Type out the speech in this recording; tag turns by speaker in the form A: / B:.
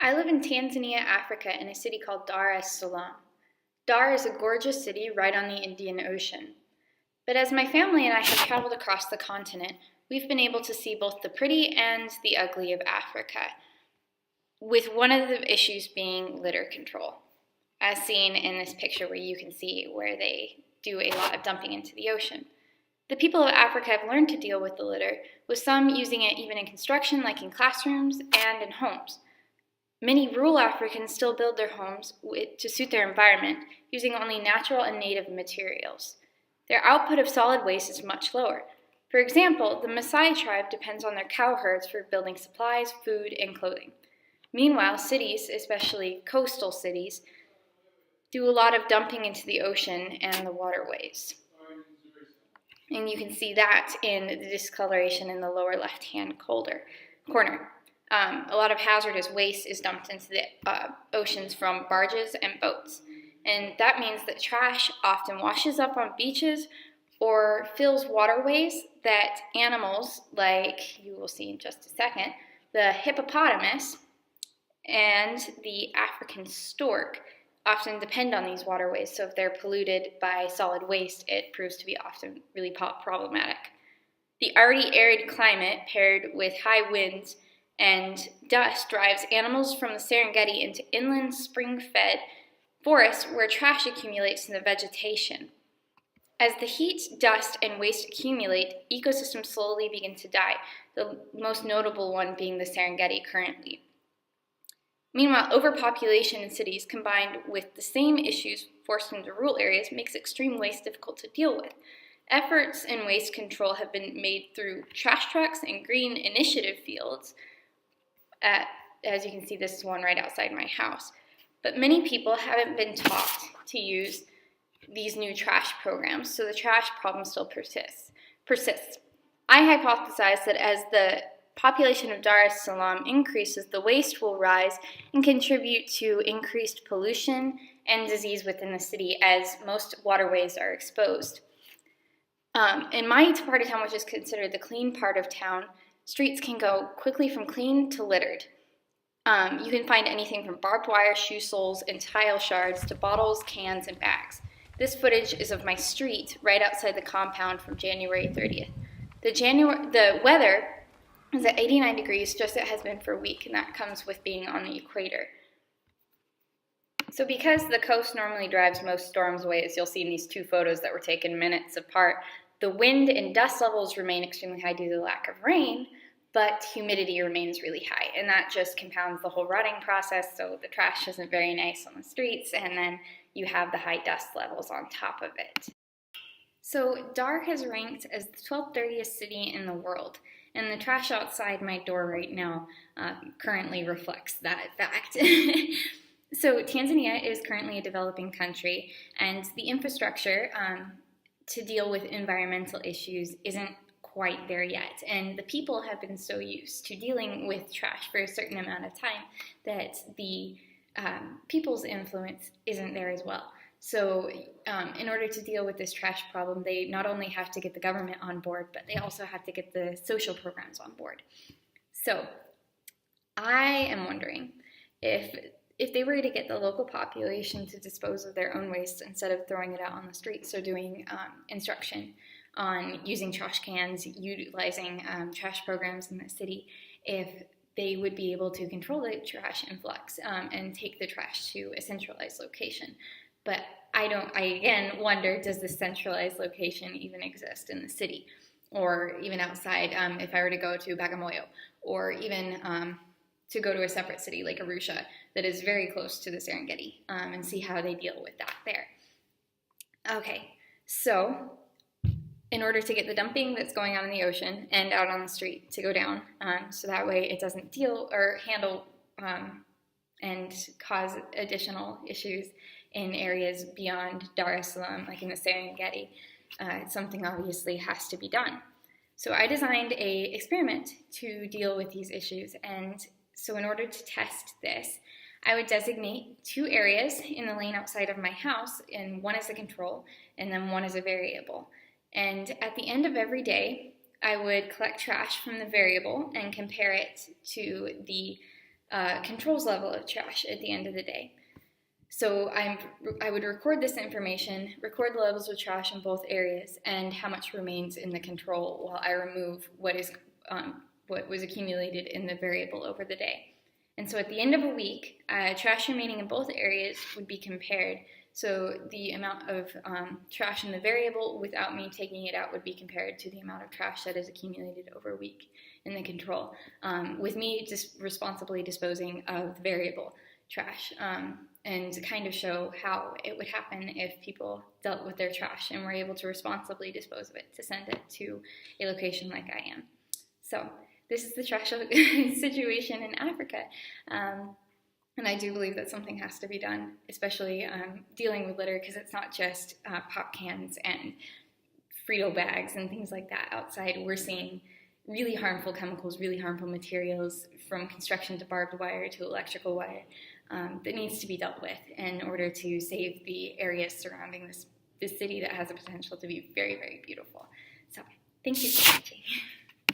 A: I live in Tanzania, Africa, in a city called Dar es Salaam. Dar is a gorgeous city right on the Indian Ocean. But as my family and I have traveled across the continent, we've been able to see both the pretty and the ugly of Africa, with one of the issues being litter control, as seen in this picture where you can see where they do a lot of dumping into the ocean. The people of Africa have learned to deal with the litter, with some using it even in construction, like in classrooms and in homes. Many rural Africans still build their homes to suit their environment, using only natural and native materials. Their output of solid waste is much lower. For example, the Maasai tribe depends on their cow herds for building supplies, food, and clothing. Meanwhile, cities, especially coastal cities, do a lot of dumping into the ocean and the waterways. And you can see that in the discoloration in the lower left-hand corner. A lot of hazardous waste is dumped into the oceans from barges and boats. And that means that trash often washes up on beaches or fills waterways that animals, like you will see in just a second, the hippopotamus and the African stork often depend on these waterways. So if they're polluted by solid waste, it proves to be often really problematic. The already arid climate paired with high winds and dust drives animals from the Serengeti into inland spring-fed forests where trash accumulates in the vegetation. As the heat, dust, and waste accumulate, ecosystems slowly begin to die, the most notable one being the Serengeti currently. Meanwhile, overpopulation in cities combined with the same issues forced into rural areas makes extreme waste difficult to deal with. Efforts in waste control have been made through trash trucks and green initiative fields. As you can see, this is one right outside my house. But many people haven't been taught to use these new trash programs, so the trash problem still persists. I hypothesize that as the population of Dar es Salaam increases, the waste will rise and contribute to increased pollution and disease within the city as most waterways are exposed. In my part of town, which is considered the clean part of town, streets can go quickly from clean to littered. You can find anything from barbed wire, shoe soles, and tile shards to bottles, cans, and bags. This footage is of my street right outside the compound from January 30th. The weather is at 89 degrees, just as it has been for a week, and that comes with being on the equator. So because the coast normally drives most storms away, as you'll see in these two photos that were taken minutes apart, the wind and dust levels remain extremely high due to the lack of rain, but humidity remains really high, and that just compounds the whole rotting process, so the trash isn't very nice on the streets, and then you have the high dust levels on top of it. So Dar has ranked as the 12th dirtiest city in the world, and the trash outside my door right now currently reflects that fact. So Tanzania is currently a developing country, and the infrastructure to deal with environmental issues isn't quite there yet. And the people have been so used to dealing with trash for a certain amount of time that the people's influence isn't there as well. So in order to deal with this trash problem, they not only have to get the government on board, but they also have to get the social programs on board. So I am wondering if they were to get the local population to dispose of their own waste instead of throwing it out on the streets, or doing instruction on using trash cans, utilizing trash programs in the city, if they would be able to control the trash influx and take the trash to a centralized location. But I again wonder, does this centralized location even exist in the city, or even outside? If I were to go to Bagamoyo, or even to go to a separate city like Arusha that is very close to the Serengeti, and see how they deal with that there. Okay, so in order to get the dumping that's going on in the ocean and out on the street to go down, so that way it doesn't deal or handle and cause additional issues in areas beyond Dar es Salaam, like in the Serengeti, something obviously has to be done. So I designed an experiment to deal with these issues, and so in order to test this, I would designate 2 areas in the lane outside of my house, and one is a control, and then one is a variable. And at the end of every day, I would collect trash from the variable and compare it to the controls level of trash at the end of the day. So I would record this information, record the levels of trash in both areas, and how much remains in the control while I remove what was accumulated in the variable over the day. And so at the end of a week, trash remaining in both areas would be compared. So the amount of trash in the variable without me taking it out would be compared to the amount of trash that is accumulated over a week in the control, with me just responsibly disposing of the variable trash, and to kind of show how it would happen if people dealt with their trash and were able to responsibly dispose of it, to send it to a location like I am. So this is the trash situation in Africa. And I do believe that something has to be done, especially dealing with litter, because it's not just pop cans and Frito bags and things like that outside. We're seeing really harmful chemicals, really harmful materials, from construction to barbed wire to electrical wire, that needs to be dealt with in order to save the areas surrounding this city that has the potential to be very, very beautiful. So, thank you so much.